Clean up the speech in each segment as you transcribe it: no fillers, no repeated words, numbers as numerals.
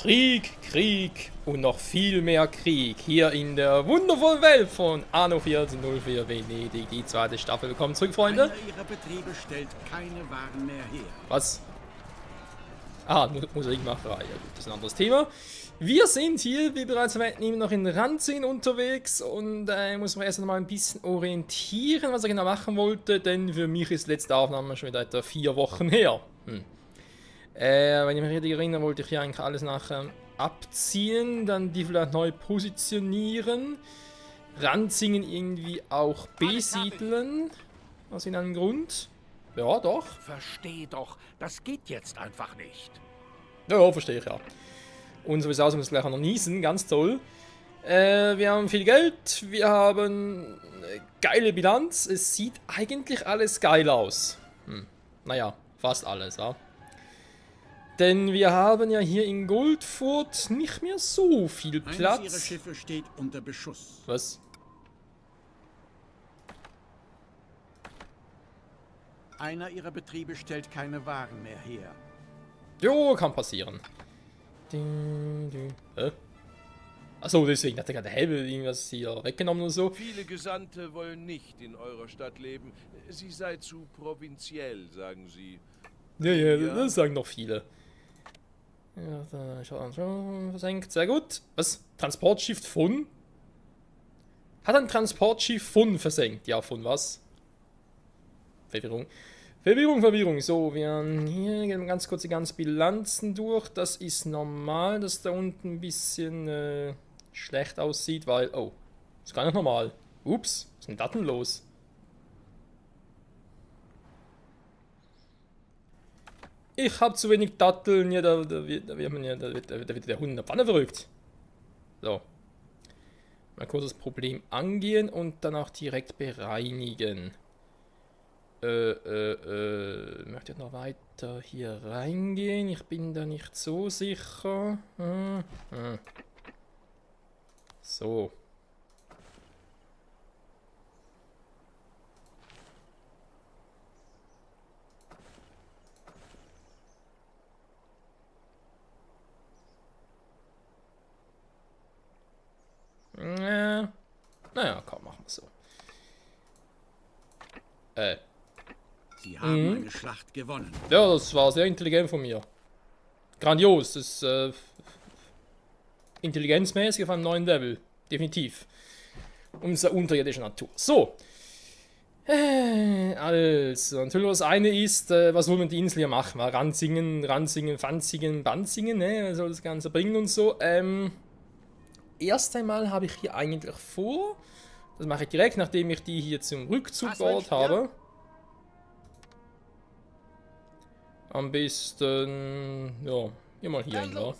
Krieg, Krieg und noch viel mehr Krieg hier in der wundervollen Welt von Anno 1404 Venedig, die zweite Staffel. Willkommen zurück, Freunde. Einer ihrer Betriebe stellt keine Waren mehr her. Was? Ah, Musikmacherei. Ja, gut, das ist ein anderes Thema. Wir sind hier, wie bereits erwähnt, immer noch in Ranzin unterwegs und muss man erst noch mal ein bisschen orientieren, was er genau machen wollte, denn für mich ist die letzte Aufnahme schon wieder etwa 4 Wochen her. Wenn ich mich richtig erinnere, wollte ich hier eigentlich alles nachher abziehen, dann die vielleicht neu positionieren, Ranzingen irgendwie auch besiedeln, aus irgendeinem Grund. Ja, doch. Versteh doch, das geht jetzt einfach nicht. Ja, verstehe ich, ja. Und sowieso muss ich gleich auch noch niesen, ganz toll. Wir haben viel Geld, wir haben geile Bilanz, es sieht eigentlich alles geil aus. Naja, fast alles, ja. Denn wir haben ja hier in Goldfurt nicht mehr so viel Platz. Eines ihrer Schiffe steht unter Beschuss. Was? Einer ihrer Betriebe stellt keine Waren mehr her. Jo, kann passieren. Hä? Achso, deswegen hat er gerade Hebel irgendwas hier weggenommen oder so. Viele Gesandte wollen nicht in eurer Stadt leben. Sie sei zu provinziell, sagen sie. Ja, das sagen noch viele. Ja, da schaut schon versenkt. Sehr gut. Was? Transportschiff von? Hat ein Transportschiff von versenkt? Ja, von was? Verwirrung. Verwirrung. So, wir hier gehen ganz kurz die ganzen Bilanzen durch. Das ist normal, dass da unten ein bisschen schlecht aussieht, weil... Oh, ist gar nicht normal. Ups, was ist denn da denn los? Ich habe zu wenig Datteln, ja, da wird der Hund in der Pfanne verrückt. So. Mal kurz das Problem angehen und dann auch direkt bereinigen. Möchte ich noch weiter hier reingehen? Ich bin da nicht so sicher. So. Naja, komm, machen wir so. Sie haben eine Schlacht gewonnen. Ja, das war sehr intelligent von mir. Grandios, das ist intelligenzmäßig auf einem neuen Level. Definitiv. Unsere unterirdische Natur. So. Also, natürlich das eine ist, was wollen wir die Insel hier machen? Ranzingen, Fanzingen, Banzingen, ne? Was soll das Ganze bringen und so. Erst einmal habe ich hier eigentlich vor, das mache ich direkt, nachdem ich die hier zum Rückzug gebaut habe. Am besten, ja, geh mal hier hin, wa?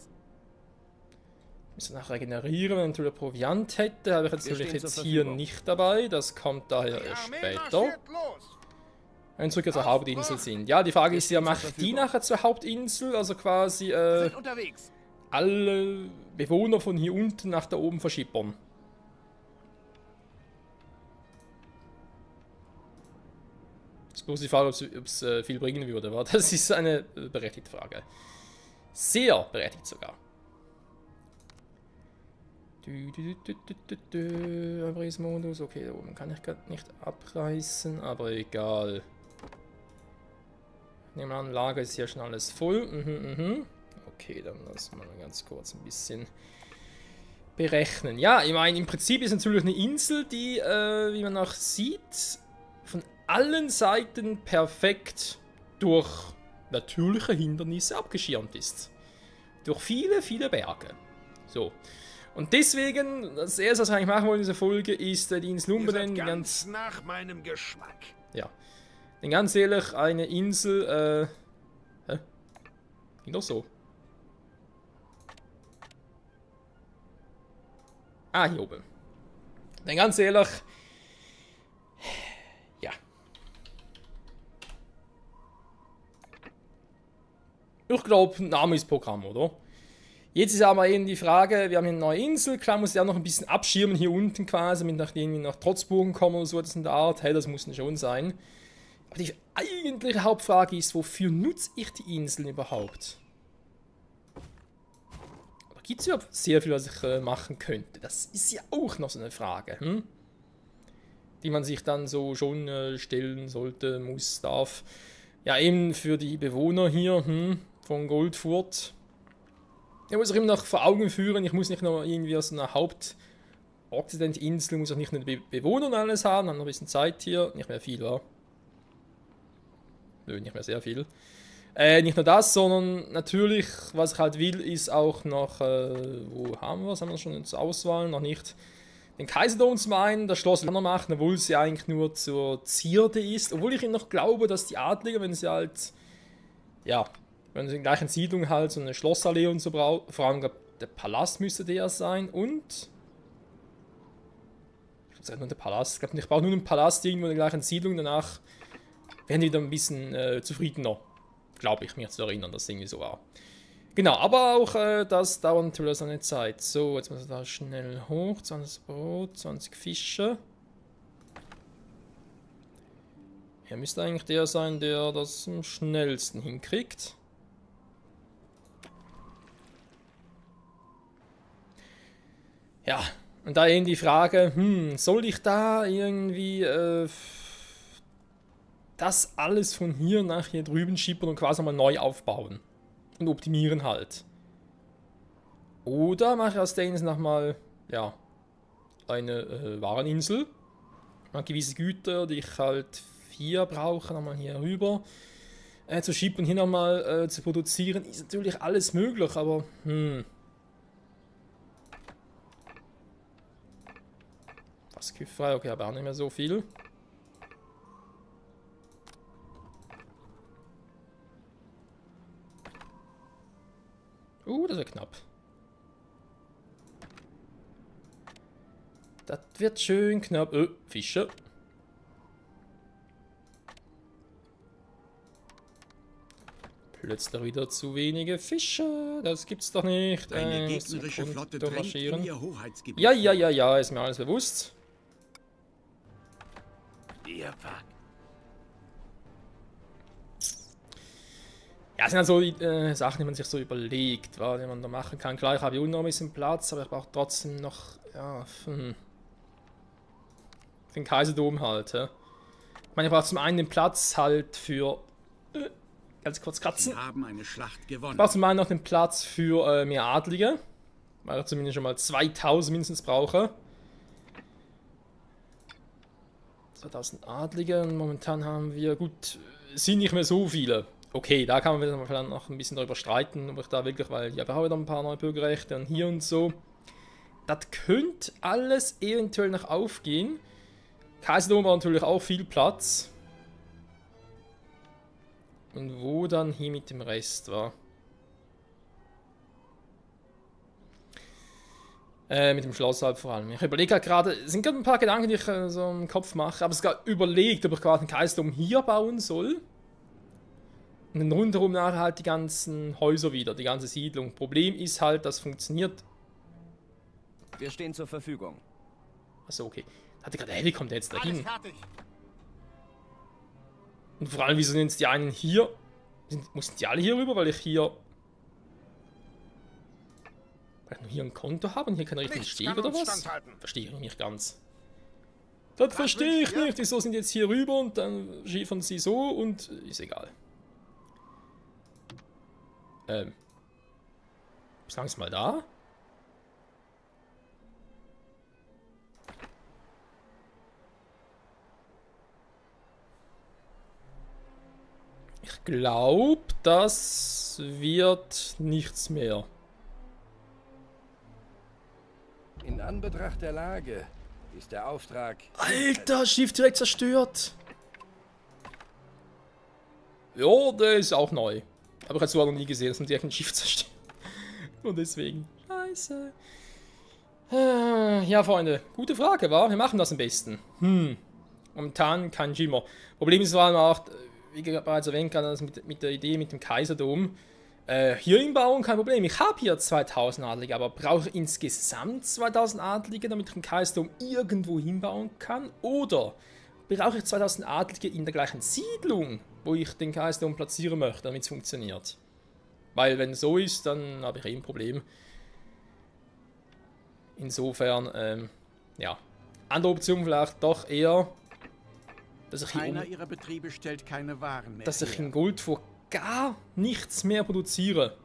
Müssen nach regenerieren, wenn ich natürlich Proviant hätte, habe ich jetzt natürlich jetzt hier nicht dabei, das kommt daher erst später. Wenn wir zurück zur Hauptinsel sind. Ja, die Frage ist ja, macht die nachher zur Hauptinsel, also quasi, alle Bewohner von hier unten nach da oben verschippern. Das ist bloß die Frage, ob es viel bringen würde. Aber das ist eine berechtigte Frage. Sehr berechtigt sogar. Abrissmodus. Okay, da oben kann ich gerade nicht abreißen, aber egal. Nehmen wir an, Lager ist hier schon alles voll. Okay, dann lassen wir mal ganz kurz ein bisschen berechnen. Ja, ich meine, im Prinzip ist natürlich eine Insel, die, wie man auch sieht, von allen Seiten perfekt durch natürliche Hindernisse abgeschirmt ist. Durch viele, viele Berge. So. Und deswegen, das erste, was wir eigentlich machen wollen in dieser Folge, ist die Insel umbenennen. Ganz nach meinem Geschmack. Ja. Denn ganz ehrlich, eine Insel, ging doch so. Ah, hier oben. Denn ganz ehrlich, ja. Ich glaube, Name ist Programm, oder? Jetzt ist aber eben die Frage, wir haben hier eine neue Insel, klar muss ich auch noch ein bisschen abschirmen hier unten quasi, mit irgendwie nach Trotzburgen kommen oder so, das in der Art, hey, das muss schon sein. Aber die eigentliche Hauptfrage ist, wofür nutze ich die Inseln überhaupt? gibt es überhaupt sehr viel, was ich machen könnte? Das ist ja auch noch so eine Frage, die man sich dann so schon stellen sollte, muss, darf. Ja, eben für die Bewohner hier von Goldfurt. Ich muss auch immer noch vor Augen führen, ich muss nicht nur irgendwie aus einer Hauptokzidentinsel, muss auch nicht nur die Bewohner und alles haben, haben noch ein bisschen Zeit hier, nicht mehr viel, wa? Nö, nicht mehr sehr viel. Nicht nur das, sondern natürlich, was ich halt will, ist auch noch, wo haben wir es? Haben wir schon zur Auswahl? Noch nicht. Den Kaiserdom zum einen, das Schloss noch machen, obwohl sie eigentlich nur zur Zierde ist. Obwohl ich noch glaube, dass die Adligen, wenn sie halt, ja, wenn sie in der gleichen Siedlung halt so eine Schlossallee und so brauchen, vor allem, glaube der Palast müsste der sein und... Ich glaube, nur der Palast. Ich glaube, ich brauche nur einen Palast irgendwo in der gleichen Siedlung, danach werden die wieder ein bisschen zufriedener. Glaube ich, mich zu erinnern, dass es irgendwie so war. Genau, aber auch das dauert natürlich seine Zeit. So, jetzt muss ich da schnell hoch. 20 Brot, 20 Fische. Er müsste eigentlich der sein, der das am schnellsten hinkriegt. Ja, und da eben die Frage, soll ich da irgendwie das alles von hier nach hier drüben schippern und quasi mal neu aufbauen? Und optimieren halt. Oder mache ich aus der Insel nochmal, ja, eine Wareninsel. Mal gewisse Güter, die ich halt hier brauche, nochmal hier rüber zu schippen und hier nochmal zu produzieren. Ist natürlich alles möglich, aber was Küffrei, okay, aber auch nicht mehr so viel. Das wird knapp. Das wird schön knapp. Fische. Plötzlich wieder zu wenige Fische. Das gibt's doch nicht. Eine gegnerische Flotte drängt in ihr Hoheitsgebiet. Ja, ist mir alles bewusst. Ihr Pack. Ja, das sind halt so Sachen, die man sich so überlegt, die man da machen kann. Klar, ich habe hier unten noch ein bisschen Platz, aber ich brauche trotzdem noch, ja, den Kaiserdom halt. Ja. Ich meine, ich brauche zum einen den Platz halt für, ganz kurz kratzen. Sie haben eine Schlacht gewonnen. Ich brauche zum einen noch den Platz für mehr Adlige, weil ich zumindest schon mal 2000 mindestens brauche. 2000 Adlige und momentan haben wir, gut, sind nicht mehr so viele. Okay, da kann man vielleicht noch ein bisschen darüber streiten, ob ich da wirklich, weil ja, wir haben wieder ein paar neue Bürgerrechte und hier und so. Das könnte alles eventuell noch aufgehen. Kaiserdom war natürlich auch viel Platz. Und wo dann hier mit dem Rest war? Mit dem Schloss halt vor allem. Ich überlege gerade, es sind gerade ein paar Gedanken, die ich so im Kopf mache, aber es ist gerade überlegt, ob ich gerade einen Kaiserdom hier bauen soll. Und dann rundherum nachher halt die ganzen Häuser wieder, die ganze Siedlung. Problem ist halt, das funktioniert. Wir stehen zur Verfügung. Achso, okay. Hatte gerade der Helikopter jetzt dahin. Fertig. Und vor allem, wieso sind jetzt die einen hier? Mussten die alle hier rüber, weil ich hier. Weil ich nur hier ein Konto habe und hier keinen richtigen Steg oder was? Verstehe ich nicht ganz. Das verstehe ich nicht. Wieso sind die jetzt hier rüber und dann schiefern sie so und ist egal. Bis langsam mal da. Ich glaube, das wird nichts mehr. In Anbetracht der Lage ist der Auftrag... Alter, Schiff direkt zerstört. Ja, der ist auch neu. Aber ich habe es noch nie gesehen, dass man direkt ein Schiff zerstört. Und deswegen. Scheiße. Ja, Freunde, gute Frage, wa? Wir machen das am besten. Momentan kein Schimmer. Problem ist vor allem auch, wie bereits erwähnt, das mit der Idee mit dem Kaiserdom. Hier hinbauen, kein Problem. Ich habe hier 2000 Adlige, aber brauche ich insgesamt 2000 Adlige, damit ich den Kaiserdom irgendwo hinbauen kann? Oder brauche ich 2000 Adlige in der gleichen Siedlung, wo ich den Kaiserdom platzieren möchte, damit es funktioniert? Weil wenn es so ist, dann habe ich ein Problem. Insofern, ja. Andere Option vielleicht doch eher, dass ich Keiner ihrer Betriebe stellt keine Waren mehr dass ich her. in Goldfurt gar nichts mehr produziere.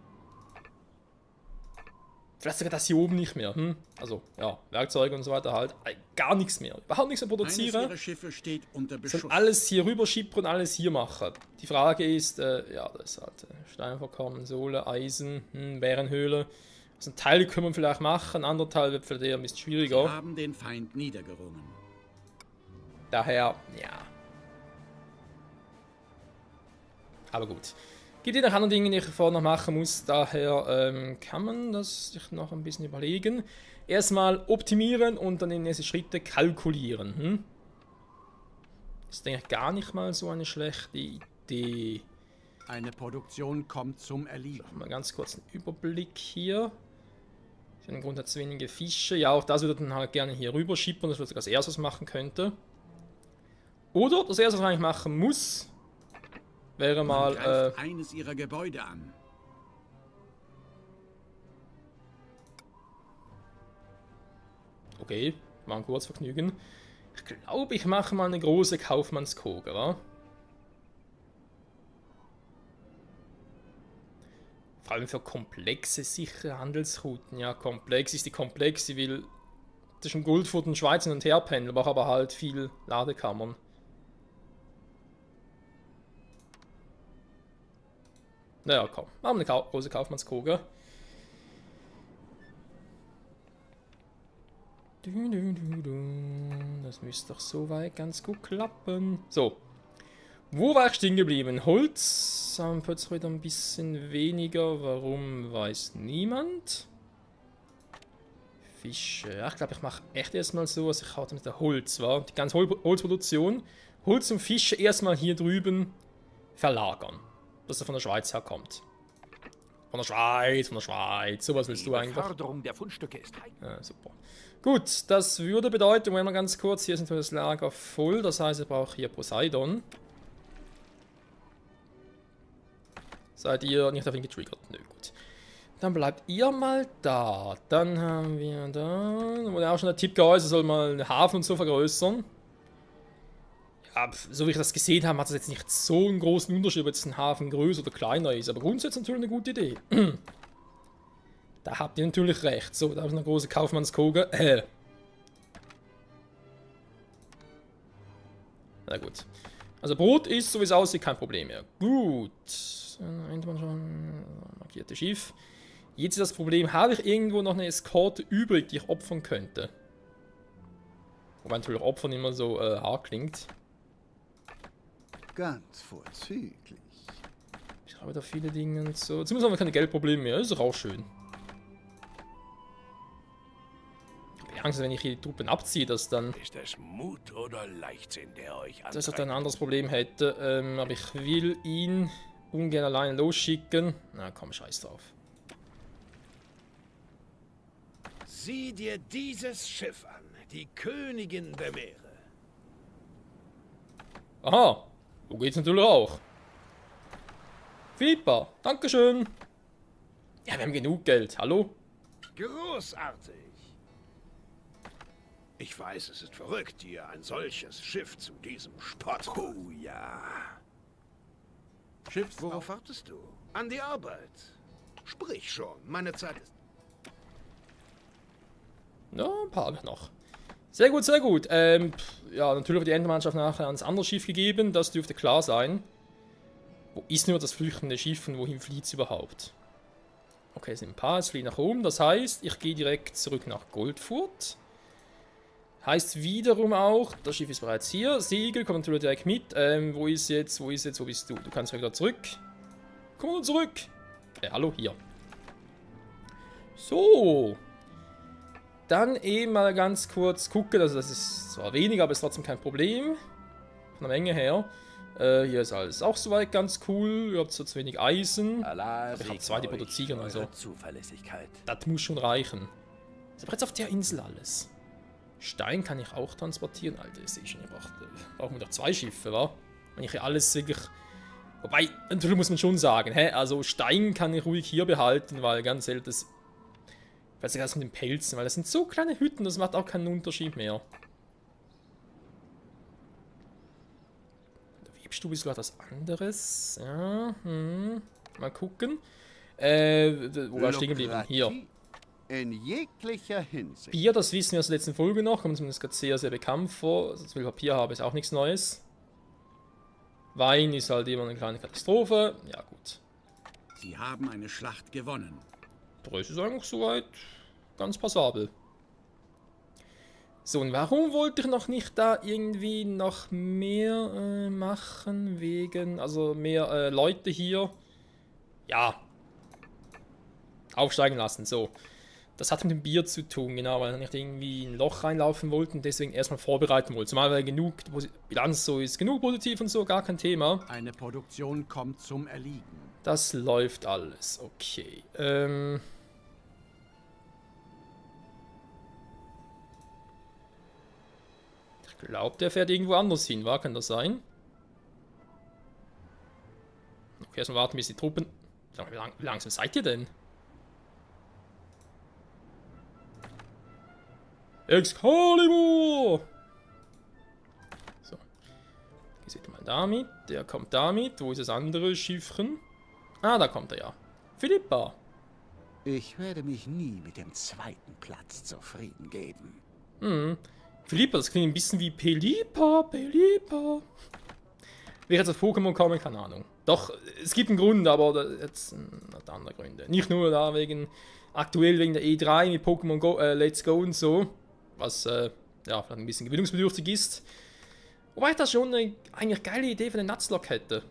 Vielleicht sogar das hier oben nicht mehr. Also, ja, Werkzeuge und so weiter halt. Gar nichts mehr. Überhaupt nichts mehr Eines produzieren. ihrer Schiffe steht unter Beschuss. Soll alles hier rüber schippern und alles hier machen. Die Frage ist, ja, das ist halt Steinvorkommen, Sohle, Eisen, Bärenhöhle. Also ein Teil können wir vielleicht machen, ein anderer Teil wird vielleicht eher ein bisschen Sie schwieriger. haben den Feind niedergerungen. Daher, ja. Aber gut. Gibt es noch andere Dinge, die ich vorher noch machen muss. Daher kann man das sich noch ein bisschen überlegen. Erstmal optimieren und dann in den nächsten Schritte kalkulieren. Ist eigentlich gar nicht mal so eine schlechte Idee. Eine Produktion kommt zum Erliegen. Mal ganz kurz einen Überblick hier. Im Grunde hat es wenige Fische. Ja, auch das würde dann halt gerne hier rüber schippern, dass wir das erstes machen könnte. Oder das erste, was man eigentlich machen muss, wäre Man greift mal. eines ihrer Gebäude an. Okay, war ein Kurzvergnügen. Ich glaube, ich mache mal eine große Kaufmannskoge, wa? Vor allem für komplexe, sichere Handelsrouten. Ja, komplex ist die komplex, die will zwischen Goldfurt und Schweiz hin und her pendeln, braucht aber halt viel Ladekammern. Naja, komm, machen wir eine große Kaufmannskoge. Das müsste doch soweit ganz gut klappen. So. Wo war ich stehen geblieben? Holz haben plötzlich wieder ein bisschen weniger. Warum, weiß niemand. Fische. Ja, ich glaube, ich mache echt erstmal so, was ich hatte mit der Holz war. Die ganze Holzproduktion. Holz und Fische erstmal hier drüben verlagern. Dass er von der Schweiz herkommt. Von der Schweiz. Sowas willst du eigentlich. Förderung der Fundstücke ist Ja, super. Gut, das würde bedeuten, wenn wir ganz kurz, hier ist natürlich das Lager voll, das heißt, ich brauche hier Poseidon. Seid ihr nicht auf ihn getriggert? Nö, gut. Dann bleibt ihr mal da. Dann haben wir da, da wurde auch schon der Tipp geäußert, soll mal einen Hafen und so vergrößern. Ja, so wie ich das gesehen habe, hat das jetzt nicht so einen großen Unterschied, ob jetzt ein Hafen größer oder kleiner ist, aber grundsätzlich natürlich eine gute Idee. Da habt ihr natürlich recht. So, da habe ich eine große Kaufmannskoge. Na gut. Also Brot ist, so wie es aussieht, kein Problem mehr. Gut. Dann man schon markierte Schiff. Jetzt ist das Problem, habe ich irgendwo noch eine Eskorte übrig, die ich opfern könnte? Wobei natürlich Opfern immer so hart klingt. Ganz vorzüglich. Ich habe da viele Dinge und so. Zumindest haben wir keine Geldprobleme mehr. Das ist doch auch schön. Ich habe Angst, wenn ich hier die Truppen abziehe, dass dann... Ist es Mut oder Leichtsinn, der euch antreibt? dass er dann ein anderes Problem hätte. Aber ich will ihn ungern alleine losschicken. Na komm, scheiß drauf. Sieh dir dieses Schiff an, die Königin der Meere. Aha, so geht's natürlich auch. Philippa, dankeschön. Ja, wir haben genug Geld, hallo? Großartig. Ich weiß, es ist verrückt, dir ein solches Schiff zu diesem Spott. Oh ja. Worauf wartest du? An die Arbeit. Sprich schon, meine Zeit ist... Ja, ein paar habe ich noch. Sehr gut, sehr gut. Ja, natürlich wird die Endermannschaft nachher ans andere Schiff gegeben, das dürfte klar sein. Wo ist nur das flüchtende Schiff und wohin flieht es überhaupt? Okay, es sind ein paar, es fliegt nach oben. Das heißt, ich gehe direkt zurück nach Goldfurt. Heißt wiederum auch, das Schiff ist bereits hier. Segel kommt natürlich direkt mit. Wo ist jetzt, wo bist du? Du kannst wieder zurück. Komm nur zurück. Hallo, hier. So. Dann eben mal ganz kurz gucken. Also das ist zwar weniger, aber ist trotzdem kein Problem. Von der Menge her. Hier ist alles auch soweit ganz cool. Ihr habt so zu wenig Eisen. Allah Ich habe zwei, die produzieren, also Zuverlässigkeit. das muss schon reichen. Ist aber jetzt auf der Insel alles. Stein kann ich auch transportieren. Alter, ich sehe schon, ich brauche doch 2 Schiffe, wa? Wenn ich hier alles wirklich... Wobei, natürlich muss man schon sagen, also Stein kann ich ruhig hier behalten, weil ganz ehrlich, das Vielleicht sogar das mit den Pelzen, weil das sind so kleine Hütten, das macht auch keinen Unterschied mehr. Der Webstube ist was anderes. Ja, mal gucken. Wo war ich stehen geblieben? Hier. In jeglicher Hinsicht. Bier, das wissen wir aus der letzten Folge noch, kommt zumindest gerade sehr, sehr bekannt vor. Also, dass wir Papier haben, ist auch nichts Neues. Wein ist halt immer eine kleine Katastrophe. Ja, gut. Sie haben eine Schlacht gewonnen. Das ist eigentlich soweit ganz passabel. So, und warum wollte ich noch nicht da irgendwie noch mehr machen? Wegen, also mehr Leute hier. Ja. Aufsteigen lassen, so. Das hat mit dem Bier zu tun, genau, weil ich nicht irgendwie in ein Loch reinlaufen wollte und deswegen erstmal vorbereiten wollte. Zumal weil genug Bilanz so ist, genug positiv und so, gar kein Thema. Eine Produktion kommt zum Erliegen. Das läuft alles, okay. Ich glaube, der fährt irgendwo anders hin, war? Kann das sein? Okay, erstmal warten, bis die Truppen... Wie langsam seid ihr denn? Excalibur! So. Geht mal damit. Der kommt damit. Wo ist das andere Schiffchen? Ah, da kommt er ja. Philippa. Ich werde mich nie mit dem zweiten Platz zufrieden geben. Philippa, das klingt ein bisschen wie Pelippa. Pelippa. Wer jetzt auf Pokémon kommen, keine Ahnung. Doch, es gibt einen Grund, aber jetzt hat andere Gründe. Nicht nur da wegen, aktuell wegen der E3 mit Pokémon Go, Let's Go und so. Was, ja, vielleicht ein bisschen gewöhnungsbedürftig ist. Wobei ich das schon eine eigentlich geile Idee für den Nuzlocke hätte.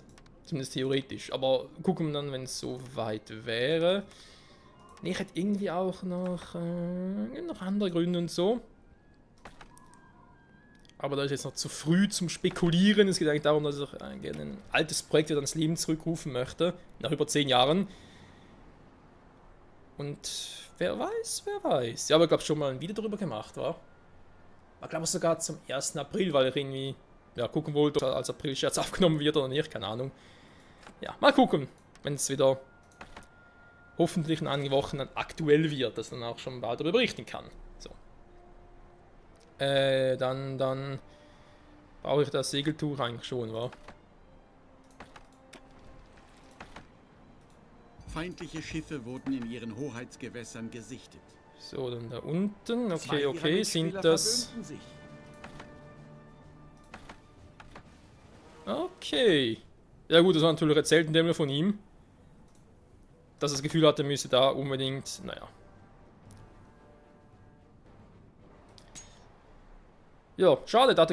Zumindest theoretisch. Aber gucken wir dann, wenn es so weit wäre. Nee, ich hätte irgendwie auch noch andere Gründe und so. Aber da ist jetzt noch zu früh zum Spekulieren. Es geht eigentlich darum, dass ich gerne ein altes Projekt wieder ans Leben zurückrufen möchte. Nach über 10 Jahren. Und wer weiß, wer weiß. Ja, aber ich glaube schon mal ein Video darüber gemacht, war. War glaube ich sogar zum 1. April, weil ich irgendwie gucken wollte, ob als April-Scherz aufgenommen wird oder nicht, keine Ahnung. Ja, mal gucken, wenn es wieder hoffentlich in einigen Wochen dann aktuell wird, dass man auch schon bald darüber berichten kann. So. Dann brauche ich das Segeltuch eigentlich schon, wa? Feindliche Schiffe wurden in ihren Hoheitsgewässern gesichtet. So, dann da unten. Zwei Okay, ihrer sind Mitspieler das... verbünden sich. Okay. Ja gut, das war natürlich erzählt in dem von ihm. Dass er das Gefühl hatte, er müsse da unbedingt... Naja. Ja, schade, da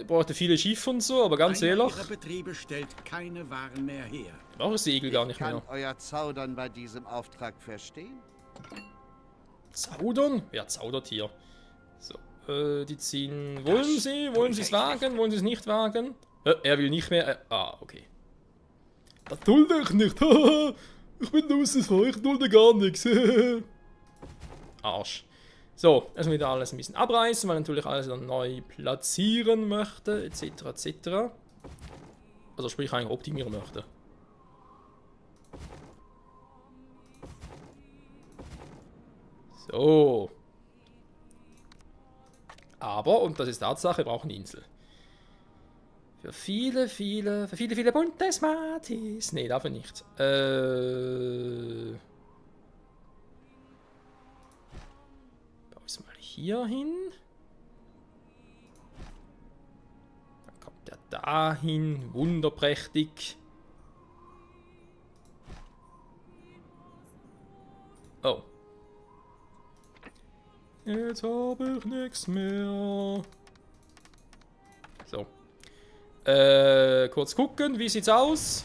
brauchte viele Schiffe und so, aber ganz Einer ehrlich... ihrer Betriebe stellt keine Waren mehr her. Ich brauche das Segel gar nicht Kann mehr. euer Zaudern bei diesem Auftrag verstehen? Zaudern? Wer zaudert hier? So, die ziehen... Wollen sie es wagen? Wollen sie es nicht wagen? Er will nicht mehr... okay. Das dulde ich nicht. Ich bin Nussesfrau, ich dulde gar nichts. Arsch. So, erstmal wieder alles ein bisschen abreißen, weil natürlich alles dann neu platzieren möchte, etc. etc. Also sprich eigentlich optimieren möchte. So. Aber, und das ist Tatsache, wir brauchen eine Insel. Für viele bunte Smarties. Nee, dafür nicht. Baue ich mal hier hin. Dann kommt der dahin. Wunderprächtig. Oh. Jetzt habe ich nichts mehr. So. Kurz gucken, wie sieht's aus?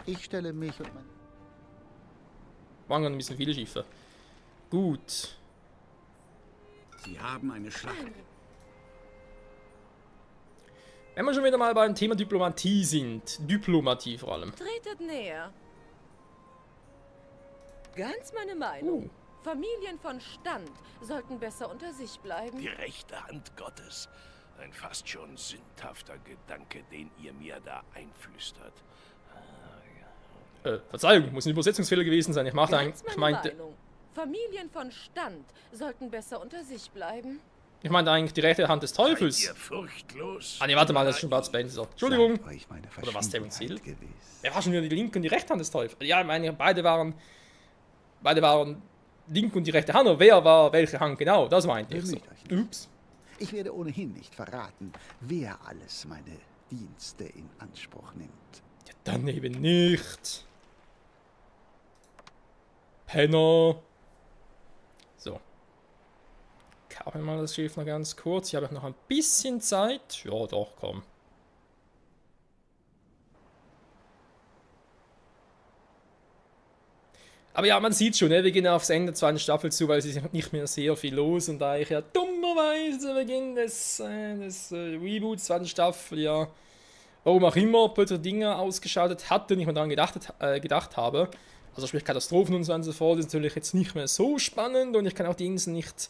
Ich stelle mich und mein... Waren ein bisschen viele Schiffe. Gut. Sie haben eine Schlacht. Wenn wir schon wieder mal beim Thema Diplomatie sind. Diplomatie vor allem. Tretet näher. Ganz meine Meinung. Familien von Stand sollten besser unter sich bleiben. Die rechte Hand Gottes. Ein fast schon sündhafter Gedanke, den ihr mir da einflüstert. Verzeihung, muss ein Übersetzungsfehler gewesen sein. Ich machte Ganz eigentlich, meine Meinung. Familien von Stand sollten besser unter sich bleiben. ich meinte eigentlich die rechte Hand des Teufels. Seid ihr furchtlos? Ah ne, warte mal, das ist schon Bud Spencer. Entschuldigung. Seid euch meine Oder was, Terence Hill? Verschwiegenheit gewiss. Wer war schon wieder die linke und die rechte Hand des Teufels? Ja, ich meine, beide waren linke und die rechte Hand. Aber wer war welche Hand genau? Das meinte ich so. Bemüht euch nicht. Ups. Ich werde ohnehin nicht verraten, wer alles meine Dienste in Anspruch nimmt. Ja, dann eben nicht. Penner. So. Kaufen wir mal das Schiff noch ganz kurz. Ich habe noch ein bisschen Zeit. Ja, doch, komm. Aber ja, man sieht schon, wir gehen aufs Ende der zweiten Staffel zu, weil es ist nicht mehr sehr viel los und da ich ja dummerweise zu Beginn des Reboots zweiten Staffel ja, warum auch immer, plötzlich Dinge ausgeschaltet hatte, nicht mehr daran gedacht habe. Also sprich Katastrophen und so und so fort, ist natürlich jetzt nicht mehr so spannend und ich kann auch die Insel nicht,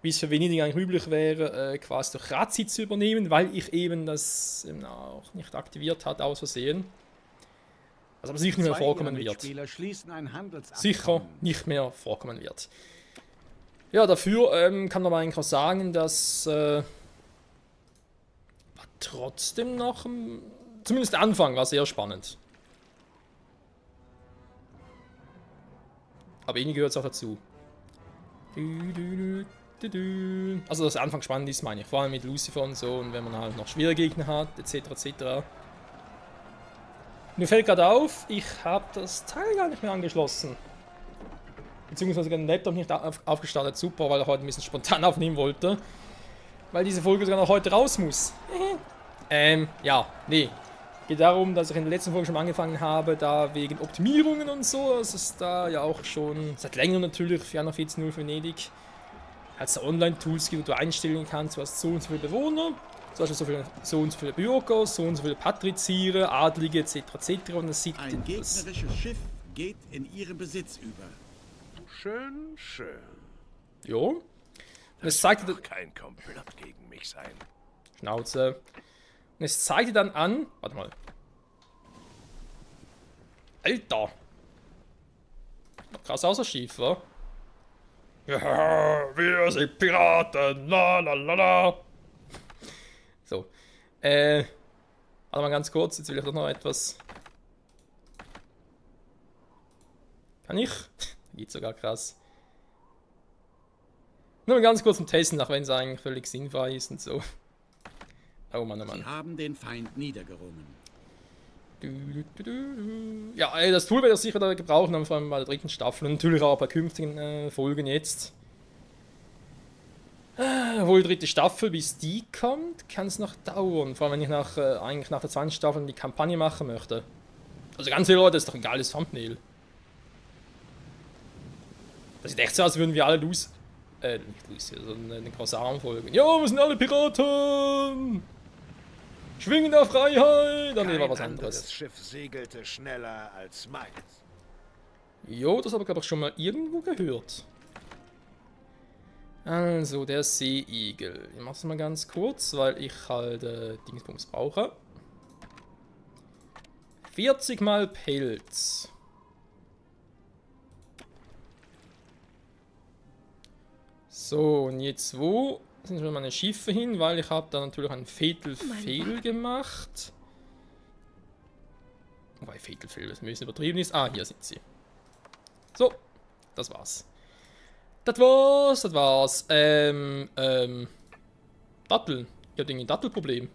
wie es für wenige eigentlich üblich wäre, quasi durch Razzi zu übernehmen, weil ich eben das auch nicht aktiviert hat, aus Versehen. Was aber sicher nicht mehr vorkommen wird. Schließen ein Handelsabkommen. Sicher nicht mehr vorkommen wird. Ja, dafür kann man eigentlich auch sagen, dass trotzdem noch, zumindest der Anfang war sehr spannend. Aber irgendwie gehört es auch dazu. Also, dass der Anfang spannend ist, meine ich. Vor allem mit Lucifer und so. Und wenn man halt noch schwere Gegner hat, etc. etc. Mir fällt gerade auf, ich habe das Teil gar nicht mehr angeschlossen. Beziehungsweise den Laptop nicht aufgestartet. Super, weil er heute ein bisschen spontan aufnehmen wollte. Weil diese Folge sogar noch heute raus muss. Ja, nee. Geht darum, dass ich in der letzten Folge schon angefangen habe, da wegen Optimierungen und so, dass es da ja auch schon seit längerem natürlich für Jana 14.0 Venedig als Online-Tools gibt, wo du einstellen kannst, du hast so und so viele Bewohner, so und so viele Bürger, so und so viele Patriziere, Adlige etc. etc. Und das sieht Ein gegnerisches Schiff geht in ihren Besitz über. Schön, schön. Jo. Und es zeigte Doch kein Komplott gegen mich sein. Schnauze. Und es zeigte dann an. Warte mal. Alter. Noch krass außer schief, wa? Ja, wir sind Piraten. La la la la. So. Warte mal ganz kurz. Jetzt will ich doch noch etwas. Kann ich? Geht sogar krass. Nur ganz kurz zum Testen, auch wenn es eigentlich völlig sinnfrei ist und so. Oh Mann, oh Mann. Sie haben den Feind niedergerungen. Ja, das Tool werde ich sicher da gebrauchen, vor allem bei der dritten Staffel und natürlich auch bei künftigen Folgen jetzt. Wohl dritte Staffel, bis die kommt, kann es noch dauern. Vor allem, wenn ich eigentlich nach der zweiten Staffel die Kampagne machen möchte. Also ganz ehrlich, Leute, das ist doch ein geiles Thumbnail. Das sieht echt so aus, als würden wir alle nicht Lucy, sondern den Korsaren folgen. Ja, wir sind alle Piraten! Schwingen der Freiheit! Dann war was anderes. Das Schiff segelte schneller als meins. Jo, das habe ich glaube ich schon mal irgendwo gehört. Also, der Seeigel. Ich mache es mal ganz kurz, weil ich halt Dingsbums brauche. 40 mal Pelz. So, und jetzt wo sind schon meine Schiffe hin? Weil ich habe da natürlich einen Fatal Fail gemacht. Wobei Fatal Fail ein bisschen übertrieben ist. Ah, hier sind sie. So, das war's. Das war's. Datteln. Ich habe irgendwie ein Dattelproblem.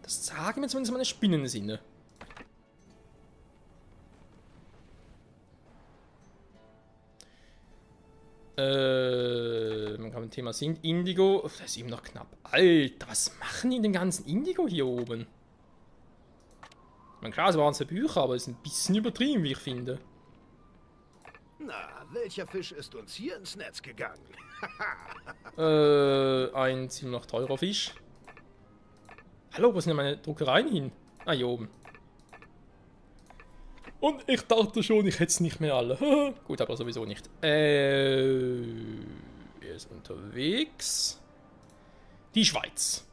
Das sagen mir zumindest meine Spinnensinne. Man kann ein Thema sind. Indigo. Das ist eben noch knapp. Alter, was machen die in dem ganzen Indigo hier oben? Ich meine, klar, es waren 2 Bücher, aber es ist ein bisschen übertrieben, wie ich finde. Na, welcher Fisch ist uns hier ins Netz gegangen? Ein ziemlich teurer Fisch. Hallo, wo sind denn meine Druckereien hin? Ah, hier oben. Und ich dachte schon, ich hätte es nicht mehr alle. Gut, aber sowieso nicht. Er ist unterwegs. Die Schweiz.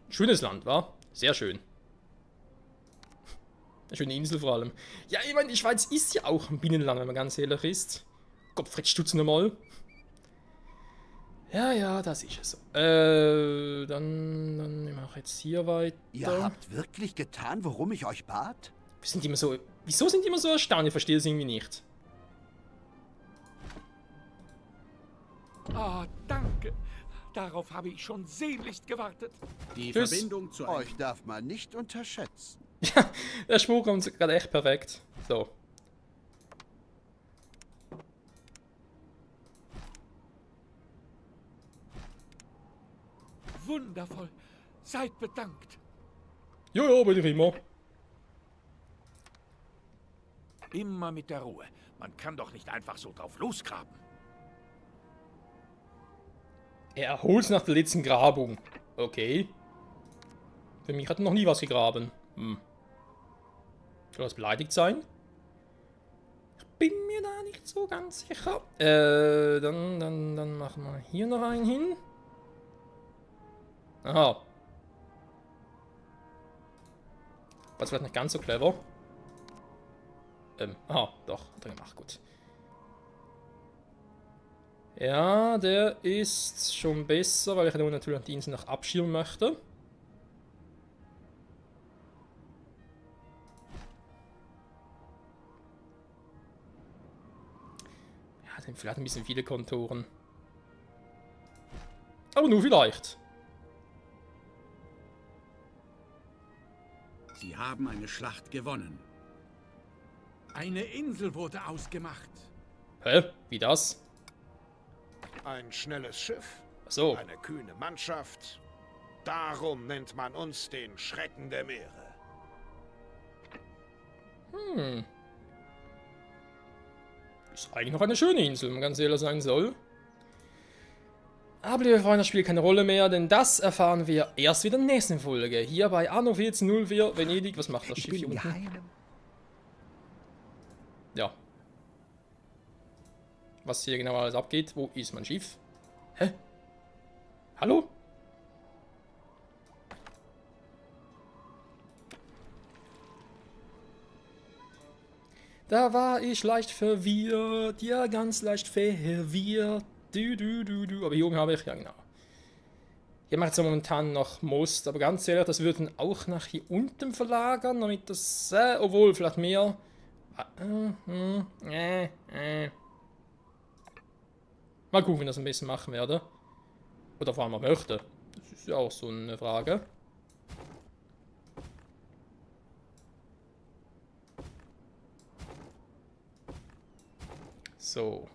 Schönes Land, wa? Sehr schön. Eine schöne Insel vor allem. Ja, ich meine, die Schweiz ist ja auch ein Binnenland, wenn man ganz ehrlich ist. Gottfried Stutz nochmal. Ja, das ist es so. Dann ich mache jetzt hier weiter. Ihr habt wirklich getan, worum ich euch bat? Wieso sind die immer so erstaunt? Ich verstehe es irgendwie nicht. Ah, danke. Darauf habe ich schon sehnlichst gewartet. Die Tschüss. Verbindung zu Euch darf man nicht unterschätzen. Der Spruch kommt gerade echt perfekt. So. Wundervoll. Seid bedankt. Ja, bin ich immer. Immer mit der Ruhe. Man kann doch nicht einfach so drauf losgraben. Er erholt nach der letzten Grabung. Okay. Für mich hat er noch nie was gegraben. Soll das beleidigt sein? Ich bin mir da nicht so ganz sicher. Dann machen wir hier noch einen hin. Aha. War vielleicht nicht ganz so clever. Aha, doch, hat er gemacht, gut. Ja, der ist schon besser, weil ich nur natürlich die Insel noch abschirmen möchte. Ja, sind vielleicht ein bisschen viele Konturen. Aber nur vielleicht. Sie haben eine Schlacht gewonnen. Eine Insel wurde ausgemacht. Hä? Wie das? Ein schnelles Schiff, Ach so. eine kühne Mannschaft. Darum nennt man uns den Schrecken der Meere. Ist eigentlich noch eine schöne Insel, wenn man ganz ehrlich sein soll. Aber liebe Freunde, das spielt keine Rolle mehr, denn das erfahren wir erst wieder in der nächsten Folge. Hier bei Anno 1404 Venedig. Was macht das Schiff hier unten? Ja. Was hier genau alles abgeht. Wo ist mein Schiff? Hä? Hallo? Da war ich leicht verwirrt. Ja, ganz leicht verwirrt. Aber hier oben habe ich, ja genau. Hier macht es ja momentan noch Most, aber ganz ehrlich, das würden auch nach hier unten verlagern, damit das, obwohl vielleicht mehr. Mal gucken, wie das ein bisschen machen werde. Oder vor allem man möchte. Das ist ja auch so eine Frage. So.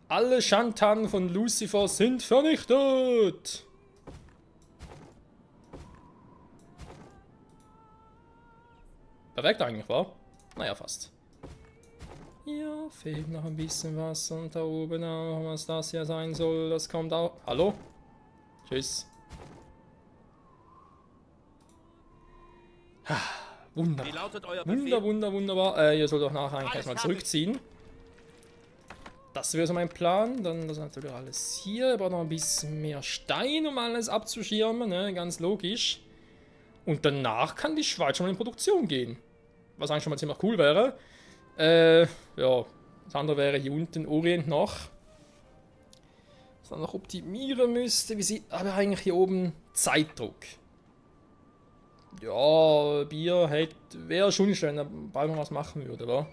Alle Schandtaten von Lucifer sind vernichtet! Perfekt eigentlich, war? Naja, fast. Ja, fehlt noch ein bisschen was und da oben auch, was das hier sein soll, das kommt auch. Hallo? Tschüss. Wunderbar. Wie lautet euer Befehl? Wunderbar. Ihr sollt doch nachher eigentlich erstmal zurückziehen. Das wäre so mein Plan. Dann das ist natürlich alles hier. Ich brauche noch ein bisschen mehr Stein, um alles abzuschirmen. Ne? Ganz logisch. Und danach kann die Schweiz schon mal in Produktion gehen. Was eigentlich schon mal ziemlich cool wäre. Ja. Das andere wäre hier unten Orient noch. Was dann noch optimieren müsste. Wie sieht aber eigentlich hier oben Zeitdruck? Ja, Bier wäre schon schön, weil man was machen würde, wa?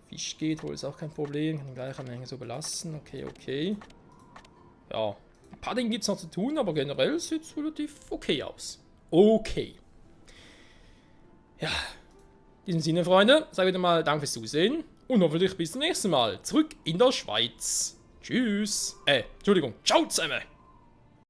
Fisch geht wohl, ist auch kein Problem. Kann die gleiche Menge so belassen. Okay. Ja, ein paar Dinge gibt es noch zu tun, aber generell sieht es relativ okay aus. Okay. Ja, in diesem Sinne, Freunde, sage ich wieder mal Danke fürs Zusehen und hoffentlich bis zum nächsten Mal. Zurück in der Schweiz. Tschüss. Entschuldigung. Ciao zusammen.